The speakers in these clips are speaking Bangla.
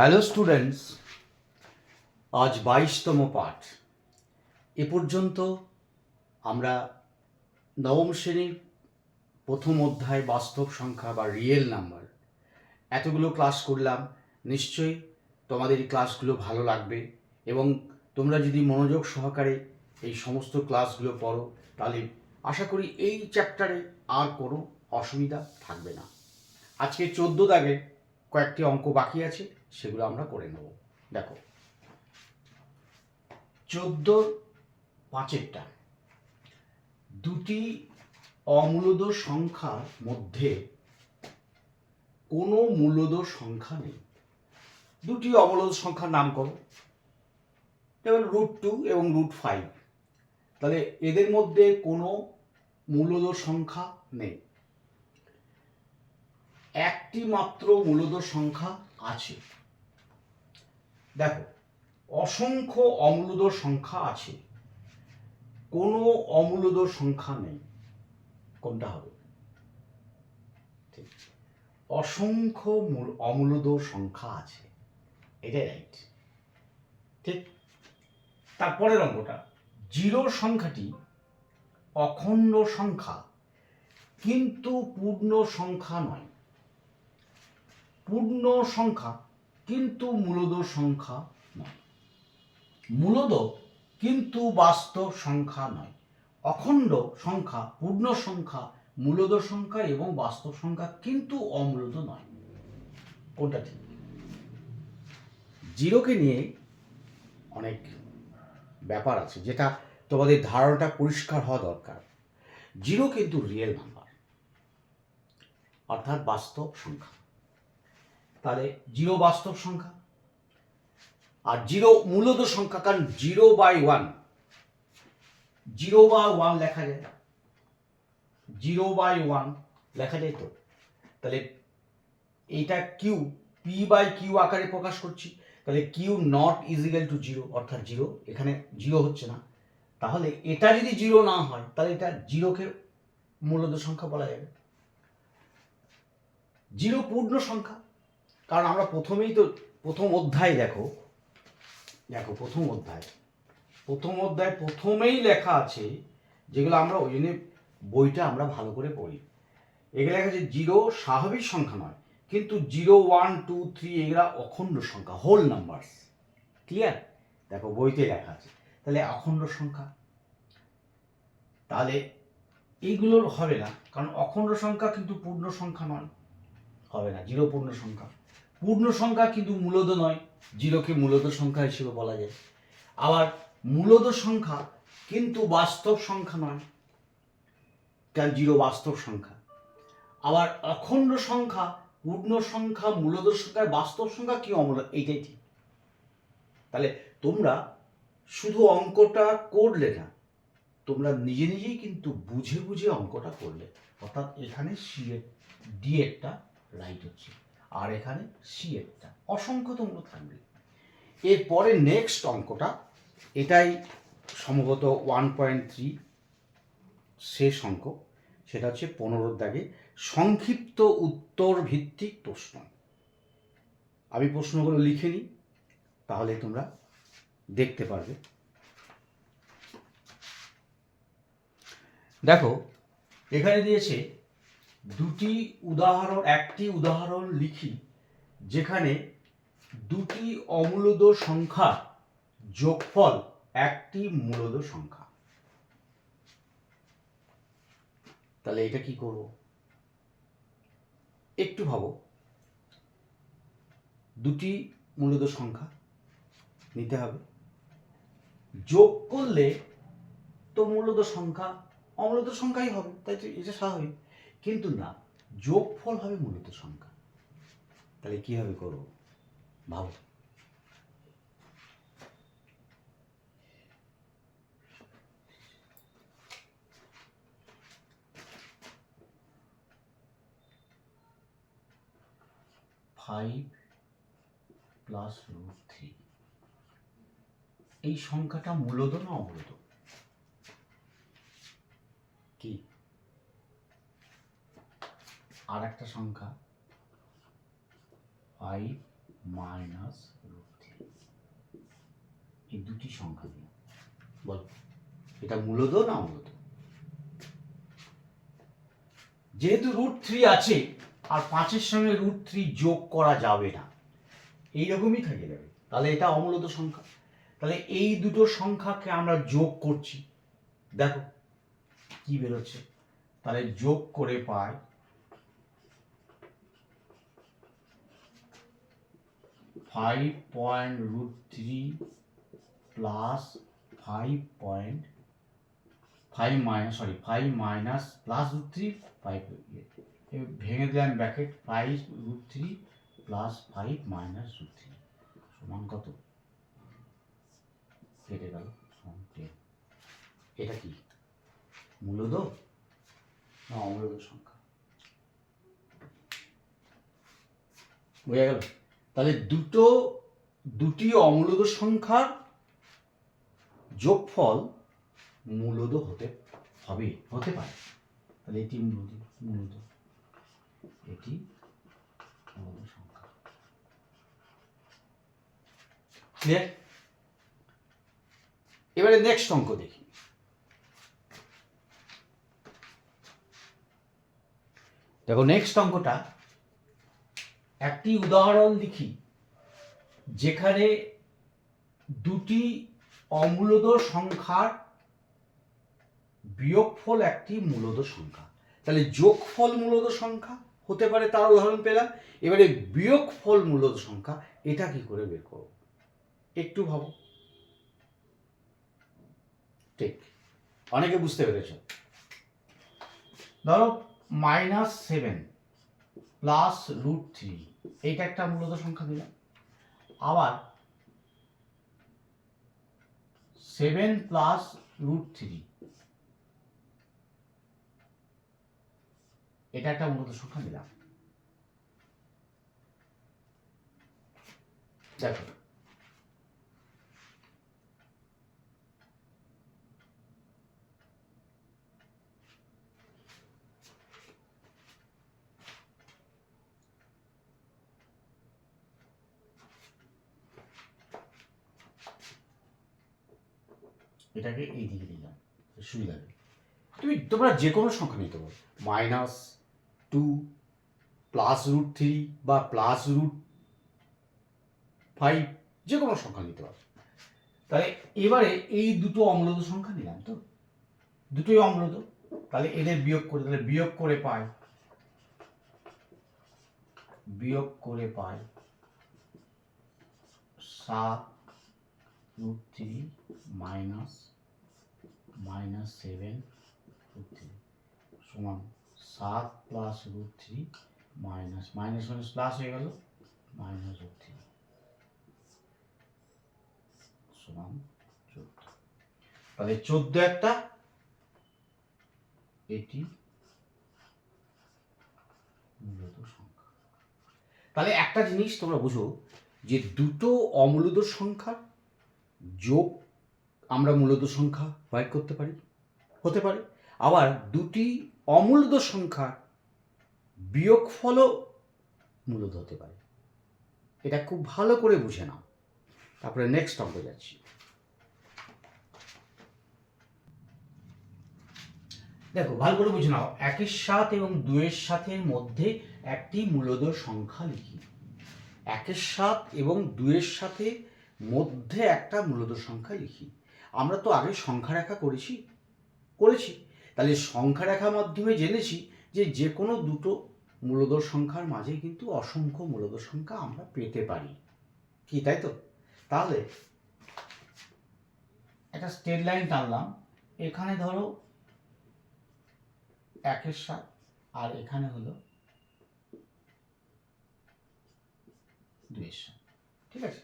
হ্যালো স্টুডেন্টস, আজ 22তম পাঠ। এ পর্যন্ত আমরা নবম শ্রেণীর প্রথম অধ্যায় বাস্তব সংখ্যা বা রিয়েল নাম্বার এতগুলো ক্লাস করলাম। নিশ্চয়ই তোমাদের এই ক্লাসগুলো ভালো লাগবে এবং তোমরা যদি মনোযোগ সহকারে এই সমস্ত ক্লাসগুলো পড়ো তাহলে আশা করি এই চ্যাপ্টারে আর কোনো অসুবিধা থাকবে না। আজকে 14 দাগের কয়েকটি অঙ্ক বাকি আছে, সেগুলো আমরা করে নেব। দেখো 14-5 দুটি অমূলদ সংখ্যার মধ্যে কোনো মূলদ সংখ্যা নেই। দুটি অমূলদ সংখ্যার নাম করো, যেমন √2 এবং √5। তাহলে এদের মধ্যে কোনো মূলদ সংখ্যা নেই, একটি মাত্র মূলদ সংখ্যা আছে। দেখো অসংখ্য অমূলদ সংখ্যা আছে, কোনো অমূলদ সংখ্যা নেই। কোনটা হবে? ঠিক, অসংখ্য অমূলদ সংখ্যা আছে, এটাই রাইট। ঠিক, তারপরের অঙ্কটা, 0 সংখ্যাটি অখণ্ড সংখ্যা কিন্তু পূর্ণ সংখ্যা নয়। পূর্ণ সংখ্যা কিন্তু মূলদ সংখ্যা নয়। মূলদ কিন্তু বাস্তব সংখ্যা নয়। অখণ্ড সংখ্যা, পূর্ণ সংখ্যা, মূলদ সংখ্যা এবং বাস্তব সংখ্যা কিন্তু অমূলদ নয়। কোনটা ঠিক? 0কে নিয়ে অনেক ব্যাপার আছে, যেটা তোমাদের ধারণাটা পরিষ্কার হওয়া দরকার। 0 কিন্তু রিয়েল নাম্বার, অর্থাৎ বাস্তব সংখ্যা। তাহলে 0 বাস্তব সংখ্যা আর 0 মূলদ সংখ্যা, কারণ 0/1, 0/1 লেখা যায়, 0/1 লেখা যায়। তো তাহলে এইটা কিউ, p/q আকারে প্রকাশ করছি। তাহলে কিউ নট ইজিক্যাল টু 0, অর্থাৎ 0, এখানে 0 হচ্ছে না। তাহলে এটা যদি 0 না হয় তাহলে এটা 0কে মূলদ সংখ্যা বলা যাবে। 0 পূর্ণ সংখ্যা, কারণ আমরা প্রথমেই তো প্রথম অধ্যায় দেখো প্রথম অধ্যায় প্রথমেই লেখা আছে, যেগুলো আমরা ওই জন্য বইটা আমরা ভালো করে পড়ি। এগুলো লেখা আছে 0 স্বাভাবিক সংখ্যা নয়, কিন্তু 0, 1, 2, 3 এগুলা অখণ্ড সংখ্যা, হোল নাম্বারস। ক্লিয়ার? দেখো বইতে লেখা আছে। তাহলে অখণ্ড সংখ্যা, তাহলে এইগুলোর হবে না, কারণ অখণ্ড সংখ্যা কিন্তু পূর্ণ সংখ্যা নয়, হবে না। 0 পূর্ণ সংখ্যা, পূর্ণ সংখ্যা কিন্তু মূলদ নয়, 0কে মূলদ সংখ্যা হিসেবে বলা যায়। আবার মূলদ সংখ্যা কিন্তু বাস্তব সংখ্যা নয়, কারণ 0 বাস্তব সংখ্যা। আবার অখণ্ড সংখ্যা, পূর্ণ সংখ্যা, মূলদ সংখ্যা, বাস্তব সংখ্যা কি অমূলদ, এইটাই ঠিক। তাহলে তোমরা শুধু অঙ্কটা করলে না, তোমরা নিজে নিজেই কিন্তু বুঝে বুঝে অঙ্কটা করলে। অর্থাৎ এখানে সি এর ডি এরটা রাইট হচ্ছে, আর এখানে সি এরটা অসংখ্য তোমরা থাকবে। এরপরে নেক্সট অঙ্কটা, এটাই সম্ভবত 1.3 শেষ অঙ্ক, সেটা হচ্ছে 15 দাগে সংক্ষিপ্ত উত্তর ভিত্তিক প্রশ্ন। আমি প্রশ্নগুলো লিখে নিই, তাহলে তোমরা দেখতে পারবে। দেখো এখানে দিয়েছে একটি উদাহরণ লিখি যেখানে দুটি অমূলদ সংখ্যার যোগফল একটি মূলদ সংখ্যা। তাহলে এটা কি করব? একটু ভাবো। দুটি মূলদ সংখ্যা নিতে হবে, যোগ করলে তো মূলদ সংখ্যা অমূলদ সংখ্যাই হবে, তাই তো এটা স্বাভাবিক। কিন্তু না, যোগফল হবে মূলদ সংখ্যা। তাহলে কিভাবে করব ভাবো। ফাইভ প্লাস √3, এই সংখ্যাটা মূলদ না অমূলদ? কি? আর একটা সংখ্যা 5 মাইনাস √3। এই দুটি সংখ্যা দিয়ে বল এটা মূলদ না অমূলদ? যেহেতু √3 আছে আর 5-এর সঙ্গে √3 যোগ করা যাবে না, এইরকমই থেকে যাবে, তাহলে এটা অমূলদ সংখ্যা। তাহলে এই দুটো সংখ্যাকে আমরা যোগ করছি, দেখো কি বেরোচ্ছে। তাহলে যোগ করে পাই 5.√3 প্লাস 5 মাইনাস প্লাস √3 5 ভেঙে দিলাম ব্র্যাকেট 5√3 প্লাস 5 মাইনাস √3 সমান কত? কেটে গেল 10। এটা কি মূলদ না অমূলদ সংখ্যা? বোঝা গেল? তাহলে দুটি অমূলদ সংখ্যার যোগফল মূলদ হতে পারে। তাহলে এটি মূলদ এটি মূলদ সংখ্যা। ক্লিয়ার? এবারে নেক্সট অঙ্ক দেখি। দেখো নেক্সট অঙ্কটা একটি উদাহরণ লিখি যেখানে দুটি অমূলদ সংখ্যার বিয়োগফল একটি মূলদ সংখ্যা। তাহলে যোগফল মূলদ সংখ্যা হতে পারে, তার উদাহরণ পেলাম। এবারে বিয়োগফল মূলদ সংখ্যা, এটা কি করে বের করব একটু ভাবো। ঠিক, অনেকে বুঝতে পেরেছ। ধরো -7 প্লাস √3, এইটা একটা মূলদ সংখ্যা দিলাম। আবার 7 প্লাস √3, এটা একটা মূলদ সংখ্যা দিলাম। দেখো এটাকে এই দিকে দিলাম, সুবিধা হবে। তোমরা যে কোনো সংখ্যা নিতে পারো, -2 প্লাস √3 বা প্লাস √5, যে কোনো সংখ্যা নিতে পারো। তাহলে এবারে এই দুটো অমূলদ সংখ্যা নিলাম, তো দুটোই অমূলদ, তাহলে এদের বিয়োগ করে, তাহলে বিয়োগ করে পাই 7√3 মাইনাস -7 √3 সমান 7 প্লাস √3 মাইনাস প্লাস হয়ে গেল -√3 সমান 14। তাহলে 14 একটা, এটি মূলদ সংখ্যা। তাহলে একটা জিনিস তোমরা বুঝো যে দুটো অমূলদ সংখ্যার যোগ আমরা মূলদ সংখ্যা বাইর করতে পারি, হতে পারে। আবার দুটি অমূলদ সংখ্যার বিয়োগফলও মূলদ হতে পারে। এটা খুব ভালো করে বুঝে নাও। তারপরে নেক্সট অঙ্ক যাচ্ছি। দেখো ভালো করে বুঝে নাও, 1-এর সাথে এবং 2-এর সাথে মধ্যে একটি মূলদ সংখ্যা লিখি। 1-এর সাথে এবং 2-এর সাথে মধ্যে একটা মূলদ সংখ্যা লিখি। আমরা তো আগে সংখ্যা রেখা করেছি। তাহলে সংখ্যা রেখার মাধ্যমে জেনেছি যে কোনো দুটো মূলদ সংখ্যার মাঝে কিন্তু অসংখ্য মূলদ সংখ্যা আমরা পেতে পারি, কি তাই তো? তাহলে একটা স্ট্রেট লাইন টানলাম, এখানে ধরো 1-এর সাথে আর এখানে হলো 2-এর সাথে, ঠিক আছে?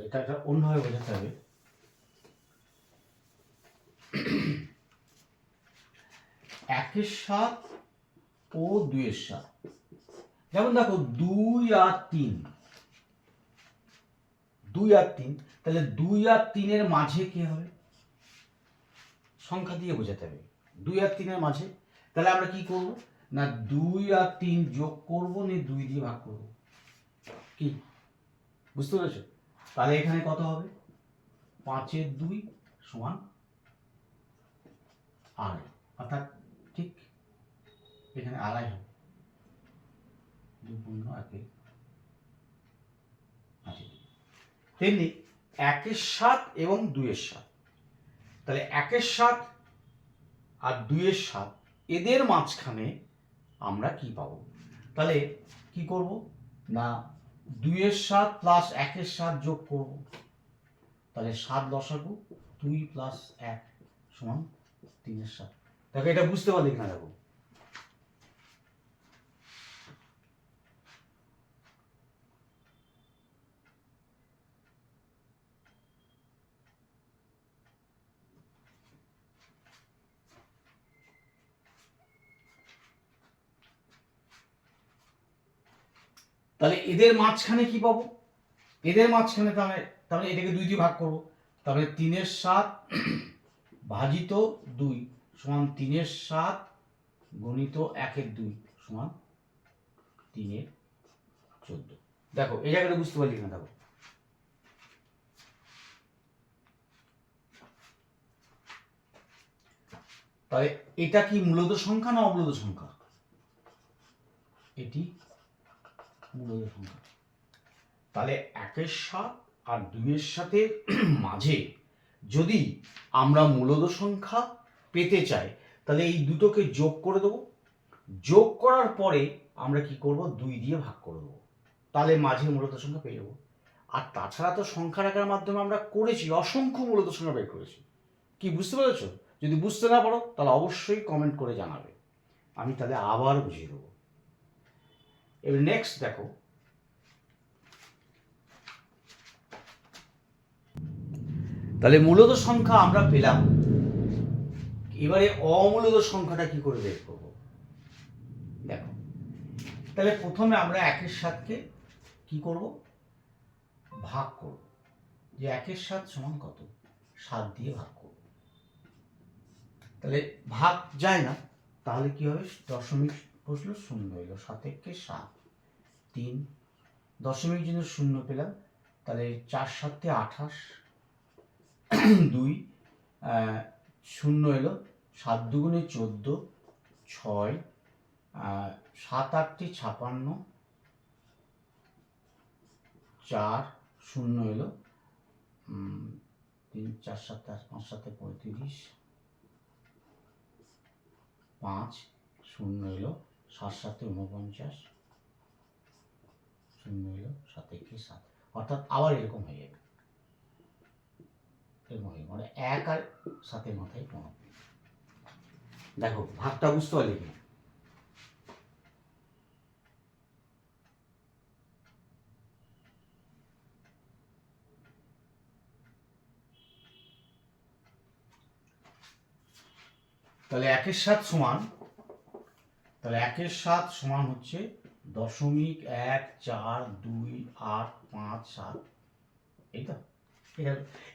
এটা একটা অন্যভাবে বোঝাতে হবে। 1-এর সাথে ও 2-এর সাথে, যেমন দেখো 2 আর 3, 2 আর 3, তাহলে 2 আর 3-এর মাঝে কি হবে? সংখ্যা দিয়ে বোঝাতে হবে। 2 আর 3-এর মাঝে, তাহলে আমরা কি করব না 2 আর 3 যোগ করব, নিয়ে 2 দিয়ে ভাগ করব। কি বুঝতে পেরেছো? তাহলে এখানে কত হবে? 5-এর 2 সমান আড়াই, অর্থাৎ ঠিক এখানে আড়াই হবে। 2 পূর্ণ 1 আছে। তেমনি 1-এর 7 এবং 2-এর 7, তাহলে 1-এর 7 আর 2-এর 7 এদের মাঝখানে আমরা কি পাবো? তাহলে কি করব না 2-এর 7 প্লাস 1-এর 7 যোগ করব, তাহলে 7 লসাগু 2 প্লাস 1 সমান 3-এর 7। দেখো এটা বুঝতে পারলি কিনা দেখো। তাহলে এদের মাঝখানে কি পাবো? এদের মাঝখানে তাহলে এটাকে 2 দিয়ে ভাগ করব, তাহলে 3-এর 7 ভাজিত 2 সমান 3-এর 7 গণিত 1-এর 2 সমান 3-এর 14। দেখো এই জায়গাটা বুঝতে পারলি কিনা দেখো। তাহলে এটা কি মূলত সংখ্যা না অমূলত সংখ্যা? এটি মূলত সংখ্যা। তাহলে 1-এর 7 আর 2-এর সাথে মাঝে যদি আমরা মূলত সংখ্যা পেতে চাই, তাহলে এই দুটোকে যোগ করে দেবো। যোগ করার পরে আমরা কি করব? 2 দিয়ে ভাগ করে দেবো, তাহলে মাঝে মূলত সংখ্যা পেয়ে যাবো। আর তাছাড়া তো সংখ্যা রাখার মাধ্যমে আমরা করেছি, অসংখ্য মূলত সংখ্যা বের করেছি। কি বুঝতে পেরেছো? যদি বুঝতে না পারো তাহলে অবশ্যই কমেন্ট করে জানাবে, আমি তাহলে আবার বুঝিয়ে দেবো। এবার নেক্সট দেখো, তাহলে মূলত সংখ্যা আমরা পেলাম, এবারে অমূলত সংখ্যাটা কি করে বের করব? দেখো, তাহলে প্রথমে আমরা 1-এর 7কে কি করব? ভাগ করব, যে 1-এর 7 সমান কত? 7 দিয়ে ভাগ করব। তাহলে ভাগ যায় না, তাহলে কি হবে? দশমিক বসলো, শূন্য এলো, 7-একে 7, 3 দশমিক জন্য শূন্য পেলাম, তাহলে 4-7 28, 2 শূন্য এলো, 7 দুগুণে 14, 6 7-8 56, 4 শূন্য এলো, 3 4 7 5 7 35, 5 শূন্য এলো, 7 7 49, শূন্য এলো, 7-একে 7, অর্থাৎ আবার এরকম হয়ে যাবে। মানে 1 আর 7-এর মাথায় 15। দেখো ভাগটা বুঝতে পারলি কিনা? তাহলে 1-এর 7 সমান, তাহলে 1-এর 7 সমান হচ্ছে 0.142857, এই তো।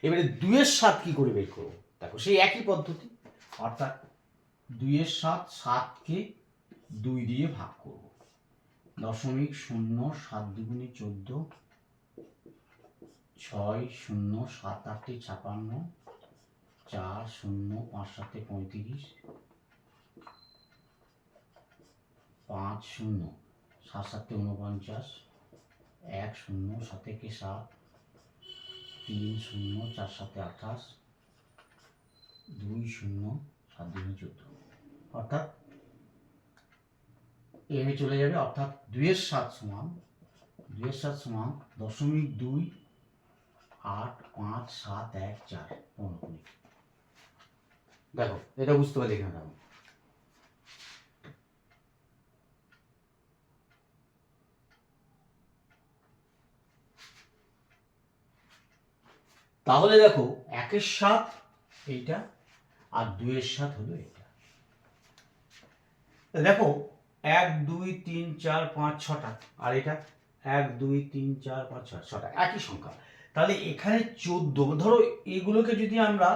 এবারে 2-এর 7 কি করে বের করবো? দেখো সেই একই পদ্ধতি, অর্থাৎ 2-এর 7 7কে 2 দিয়ে ভাগ করব, 0.0 7 দুগুণে 14, 6 0 7 8 56, 4 0 5 7 35, 5 0 7 7 49, 1 0 7-একে 7, 3 0 4 7 28, 2 0 7 দুগুণে 14, অর্থাৎ এমে চলে যাবে, অর্থাৎ 2-এর 7 সমান 0.285714। দেখো এটা বুঝতে পারলে এখানে দেখো। তাহলে দেখো 1-এর 7 এইটা আর 2-এর 7 হলো এটা। দেখো 1 2 3 4 5 6টা, আর এটা 1 2 3 4 5 6 ছটা একই সংখ্যা। তাহলে এখানে 14, ধরো এগুলোকে যদি আমরা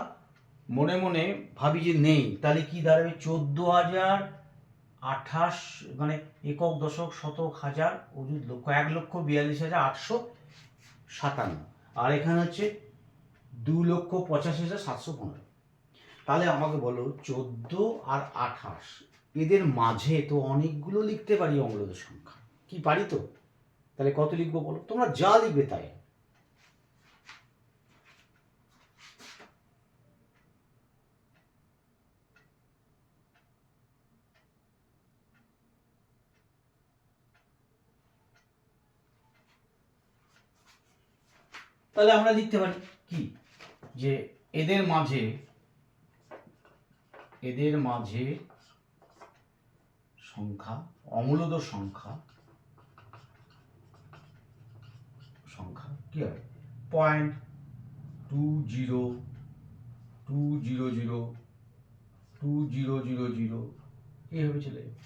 মনে মনে ভাবি যে নেই, তাহলে কি দাঁড়াবে? 14,028, মানে একক দশক শতক হাজার অযুত লক্ষ, 1,42,857। আর এখানে হচ্ছে 2,85,715। তাহলে আমাকে বলো 14 আর 28 এদের মাঝে তো অনেকগুলো লিখতে পারি অম্লদ সংখ্যা, কি পারি তো? তাহলে কত লিখবো বলো? তোমরা যা লিখবে তাই। তাহলে আমরা লিখতে পারি কি, যে এদের মাঝে সংখ্যা, অমূলদ সংখ্যা কি হবে? 0.2020002000 এইভাবে চলে যাবে।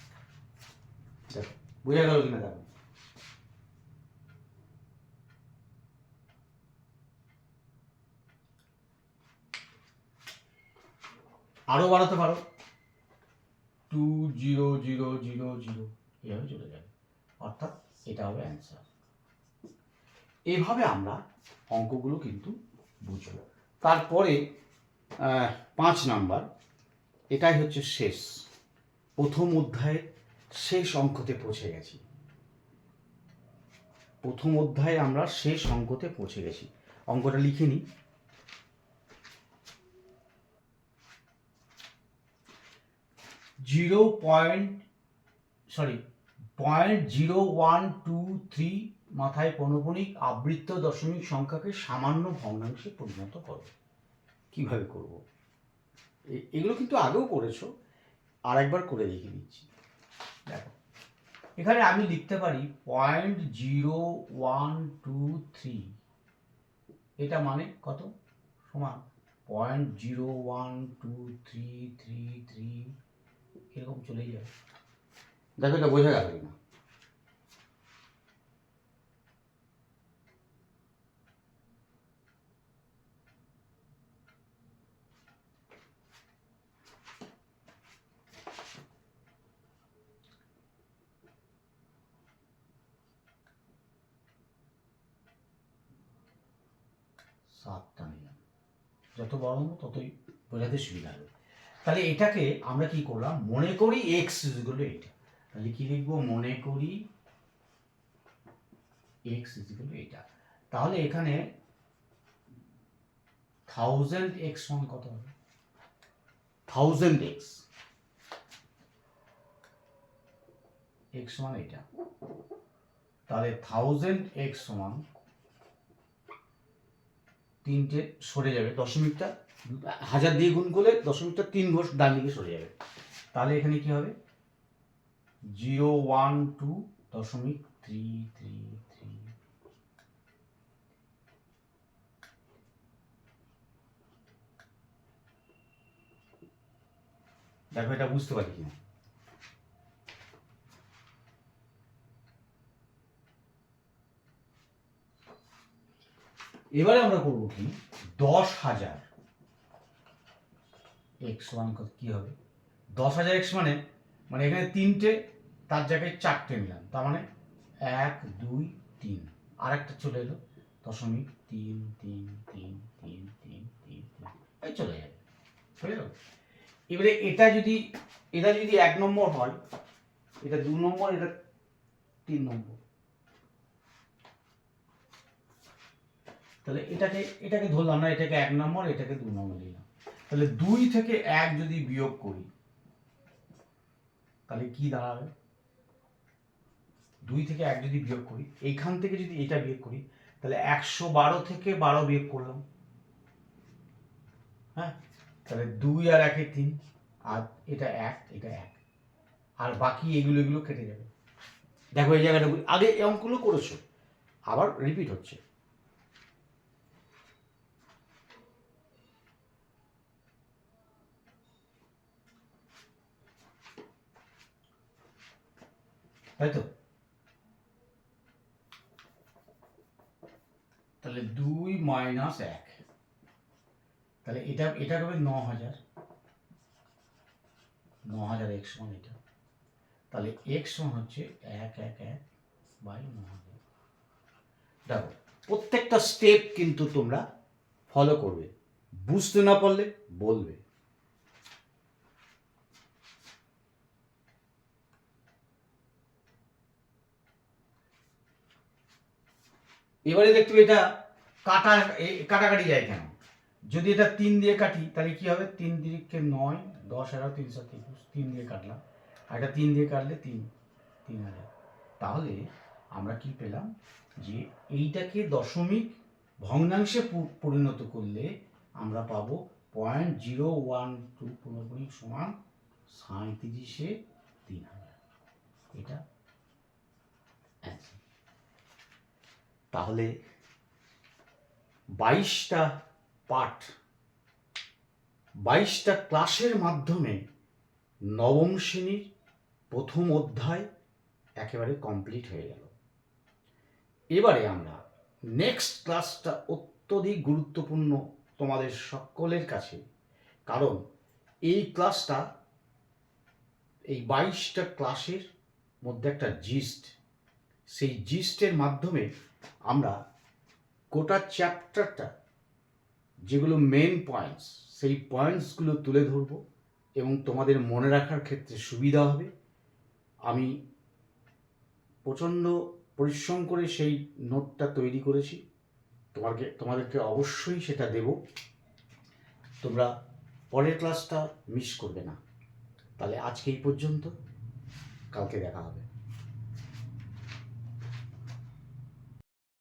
দেখো বোঝা গেল কিনা? দেখো আরো বাড়াতে পারো, 20000 এভাবে চলে যাবে, অর্থাৎ এটা হবে অ্যান্সার। এভাবে আমরা অঙ্কগুলো কিন্তু বুঝব। তারপরে 5 নাম্বার, এটাই হচ্ছে শেষ, প্রথম অধ্যায়ের শেষ অঙ্কতে পৌঁছে গেছি। প্রথম অধ্যায়ে আমরা শেষ অঙ্কতে পৌঁছে গেছি। অঙ্কটা লিখে নিই। .0123 মাথায় পৌনঃপুনিক আবৃত্ত দশমিক সংখ্যাকে সামান্য ভগ্নাংশে পরিণত করো। কিভাবে করব? এগুলো কিন্তু আগেও করেছো, আর একবার করে দেখিয়ে দিচ্ছি। দেখো এখানে আমি লিখতে পারি 0.0123, এটা মানে কত? সমান 0.012333 এরকম চলেই যাবে। দেখো এটা বোঝা গেল কিনা? সাতটা নিলাম, যত বড় হবো ততই বোঝাতে সুবিধা হবে। তাহলে এটাকে আমরা কি করলাম? মনে করি এক্স ইকুয়াল টু এটা, তাহলে কি লিখবো? মনে করি এক্স ইকুয়াল টু এটা। তাহলে এখানে 1000x সমান কত হবে? 1000x, x সমান এটা। তাহলে 1000x সমান, তিনটে সরে যাবে, দশমিকটা 1000 দিয়ে গুণ করলে দশমিকটা 3 ঘর ডান দিকে সরে যাবে। তাহলে এখানে কি হবে? 012.333। দেখো এটা বুঝতে পারি কিনা? এবারে আমরা করবো কি, 10,000 এক্স ওয়ান কি হবে? 10,000 এক্স মানে এখানে তিনটে, তার জায়গায় চারটে নিলাম, তার মানে 1 2 3, আর একটা চলে এলো 0.3333333, এই চলে যাবে, চলে গেল। এবারে এটা যদি 1 নম্বর হয়, এটা 2 নম্বর, এটা 3 নম্বর, তাহলে এটাকে ধরলাম না, এটাকে 1 নম্বর, এটাকে 2 নম্বর নিলাম। তাহলে 2 থেকে 1 যদি বিয়োগ করি তাহলে কি দাঁড়াবে? 2 থেকে 1 যদি বিয়োগ করি, এইখান থেকে যদি এটা বিয়োগ করি, তাহলে 112 থেকে 12 বিয়োগ করলাম, হ্যাঁ, তাহলে 2 আর 1 এ 3, আর এটা 1, এটা 1, আর বাকি এগুলো কেটে যাবে। দেখো এই জায়গাটা আগে এই অঙ্কগুলো করেছো, আবার রিপিট হচ্ছে। তাই তো? তাহলে 2 মাইনাস 1, তাহলে এটা হবে 9000, 9000 x সমান এটা, তাহলে x সমান হচ্ছে 111/9000। দেখো প্রত্যেকটা স্টেপ কিন্তু তোমরা ফলো করবে, বুঝতে না পারলে বলবে। এবারে দেখতে এটা কাটাকাটি যায় কেন? যদি এটা 3 দিয়ে কাটি তাহলে কি হবে? 3 দিকে 9, 10 11 3 7 21, 3 দিয়ে কাটলাম, আর এটা 3 দিয়ে কাটলে 3000। তাহলে আমরা কি পেলাম যে এইটাকে দশমিক ভগ্নাংশে পরিণত করলে আমরা পাবো 0.012 পুনর্গুণিক সমান 37/3000। এটা অ্যান্সার। তাহলে 22টা পাঠ, 22টা ক্লাসের মাধ্যমে নবম শ্রেণীর প্রথম অধ্যায় একেবারে কমপ্লিট হয়ে গেল। এবারে আমরা নেক্সট ক্লাসটা অত্যধিক গুরুত্বপূর্ণ তোমাদের সকলের কাছে, কারণ এই ক্লাসটা, এই 22টা ক্লাসের মধ্যে একটা জিস্ট, সেই জিস্টের মাধ্যমে আমরা গোটা চ্যাপ্টারটা, যেগুলো মেন পয়েন্টস, সেই পয়েন্টসগুলো তুলে ধরব এবং তোমাদের মনে রাখার ক্ষেত্রে সুবিধা হবে। আমি প্রচণ্ড পরিশ্রম করে সেই নোটটা তৈরি করেছি, তোমাদেরকে অবশ্যই সেটা দেব। তোমরা পরের ক্লাসটা মিস করবে না। তাহলে আজকে এই পর্যন্ত, কালকে দেখা হবে।